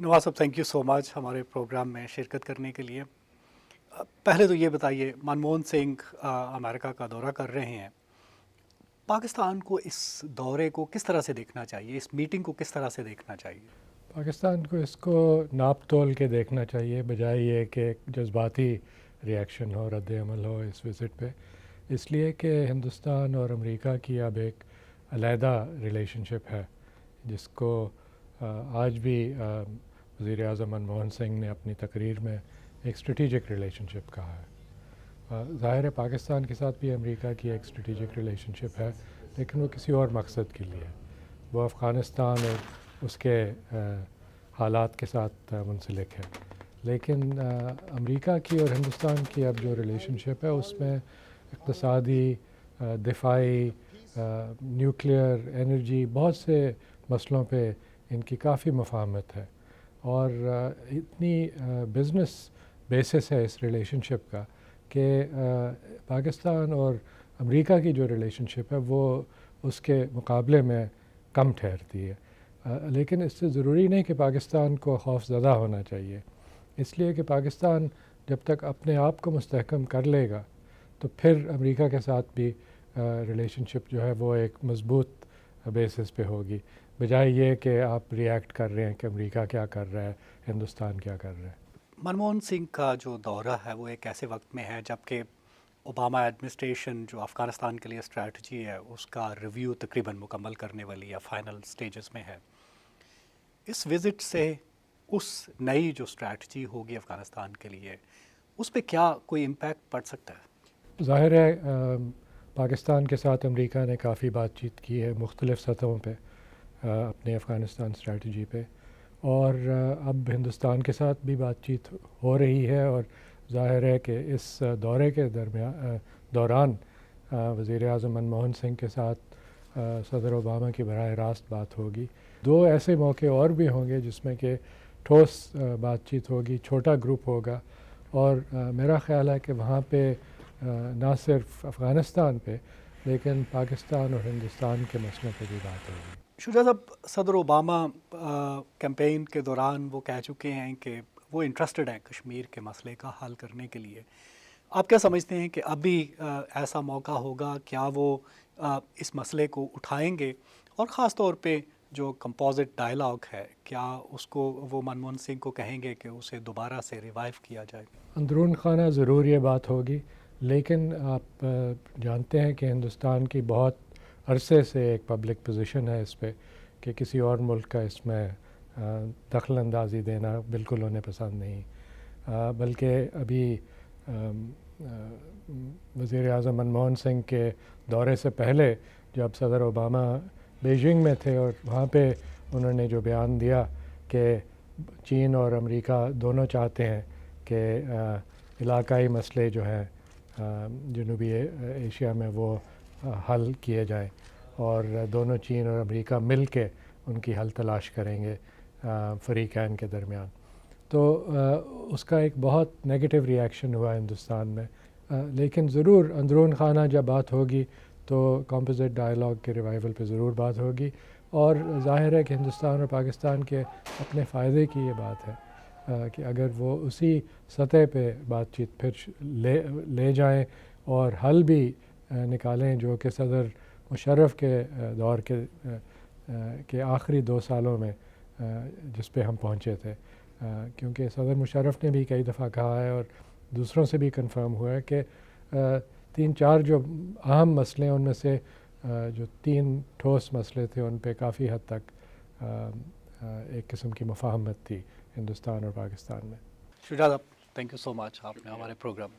نواز صاحب thank you so مچ ہمارے programme میں شرکت کرنے کے لیے. پہلے تو یہ بتائیے، منموہن سنگھ امریکہ کا دورہ کر رہے ہیں، پاکستان کو اس دورے کو کس طرح سے دیکھنا چاہیے، اس میٹنگ کو کس طرح سے دیکھنا چاہیے؟ پاکستان کو اس کو ناپ تول کے دیکھنا چاہیے، بجائے یہ کہ ایک جذباتی ریئیکشن ہو، رد عمل ہو اس وزٹ پہ. اس لیے کہ ہندوستان اور امریکہ کی اب ایک علیحدہ ریلیشن شپ ہے، جس کو آج بھی وزیر اعظم منموہن سنگھ نے اپنی تقریر میں ایک اسٹریٹجک ریلیشن شپ کہا ہے. ظاہر ہے پاکستان کے ساتھ بھی امریکہ کی ایک اسٹریٹجک ریلیشن شپ ہے، لیکن وہ کسی اور مقصد کے لیے ہے. وہ افغانستان اور اس کے حالات کے ساتھ منسلک ہے. لیکن امریکہ کی اور ہندوستان کی اب جو ریلیشن شپ ہے اس میں اقتصادی، دفاعی، نیوکلیئر انرجی، بہت سے مسئلوں پہ ان کی کافی مفاہمت ہے. اور اتنی بزنس بیسس ہے اس ریلیشن شپ کا کہ پاکستان اور امریکہ کی جو ریلیشن شپ ہے وہ اس کے مقابلے میں کم ٹھہرتی ہے. لیکن اس سے ضروری نہیں کہ پاکستان کو خوف زدہ ہونا چاہیے، اس لیے کہ پاکستان جب تک اپنے آپ کو مستحکم کر لے گا تو پھر امریکہ کے ساتھ بھی ریلیشن شپ جو ہے وہ ایک مضبوط بیسس پہ ہوگی، بجائے یہ کہ آپ ریئیکٹ کر رہے ہیں کہ امریکہ کیا کر رہا ہے، ہندوستان کیا کر رہا ہے. منموہن سنگھ کا جو دورہ ہے وہ ایک ایسے وقت میں ہے جبکہ اوباما ایڈمنسٹریشن جو افغانستان کے لیے اسٹریٹجی ہے اس کا ریویو تقریباً مکمل کرنے والی یا فائنل سٹیجز میں ہے. اس وزٹ سے اس نئی جو اسٹریٹجی ہوگی افغانستان کے لیے اس پہ کیا کوئی امپیکٹ پڑ سکتا ہے؟ ظاہر ہے پاکستان کے ساتھ امریکہ نے کافی بات چیت کی ہے مختلف سطحوں پہ اپنے افغانستان اسٹریٹجی پہ، اور اب ہندوستان کے ساتھ بھی بات چیت ہو رہی ہے. اور ظاہر ہے کہ اس دورے کے دوران وزیر اعظم منموہن سنگھ کے ساتھ صدر اوباما کی براہ راست بات ہوگی. دو ایسے موقع اور بھی ہوں گے جس میں کہ ٹھوس بات چیت ہوگی، چھوٹا گروپ ہوگا، اور میرا خیال ہے کہ وہاں پہ نہ صرف افغانستان پہ لیکن پاکستان اور ہندوستان کے مسئلوں پہ بھی بات ہوگی. شجاع صاحب، صدر اوباما کیمپین کے دوران وہ کہہ چکے ہیں کہ وہ انٹرسٹڈ ہیں کشمیر کے مسئلے کا حل کرنے کے لیے. آپ کیا سمجھتے ہیں کہ اب بھی ایسا موقع ہوگا، کیا وہ اس مسئلے کو اٹھائیں گے، اور خاص طور پہ جو کمپوزٹ ڈائلاگ ہے کیا اس کو وہ منموہن سنگھ کو کہیں گے کہ اسے دوبارہ سے ریوائیو کیا جائے؟ اندرون خانہ ضرور یہ بات ہوگی، لیکن آپ جانتے ہیں کہ ہندوستان کی بہت عرصے سے ایک پبلک پوزیشن ہے اس پہ کہ کسی اور ملک کا اس میں دخل اندازی دینا بالکل انہیں پسند نہیں. بلکہ ابھی وزیر اعظم منموہن سنگھ کے دورے سے پہلے جب صدر اوباما بیجنگ میں تھے اور وہاں پہ انہوں نے جو بیان دیا کہ چین اور امریکہ دونوں چاہتے ہیں کہ علاقائی مسئلے جو ہیں جنوبی ایشیا میں وہ حل کیے جائیں، اور دونوں چین اور امریکہ مل کے ان کی حل تلاش کریں گے فریقین کے درمیان. تو اس کا ایک بہت نیگیٹو ریئیکشن ہوا ہندوستان میں. لیکن ضرور اندرون خانہ جب بات ہوگی تو کمپوزٹ ڈائلاگ کے ریوائیول پہ ضرور بات ہوگی. اور ظاہر ہے کہ ہندوستان اور پاکستان کے اپنے فائدے کی یہ بات ہے کہ اگر وہ اسی سطح پہ بات چیت پھر لے جائیں اور حل بھی نکالیں جو کہ صدر مشرف کے دور کے آخری 2 سالوں میں جس پہ ہم پہنچے تھے. کیونکہ صدر مشرف نے بھی کئی دفعہ کہا ہے اور دوسروں سے بھی کنفرم ہوا ہے کہ 3-4 جو اہم مسئلے ہیں ان میں سے جو 3 ٹھوس مسئلے تھے ان پہ کافی حد تک ایک قسم کی مفاہمت تھی ہندوستان اور پاکستان میں. شجاع صاحب تھینک یو سو مچ، آپ نے ہمارے پروگرام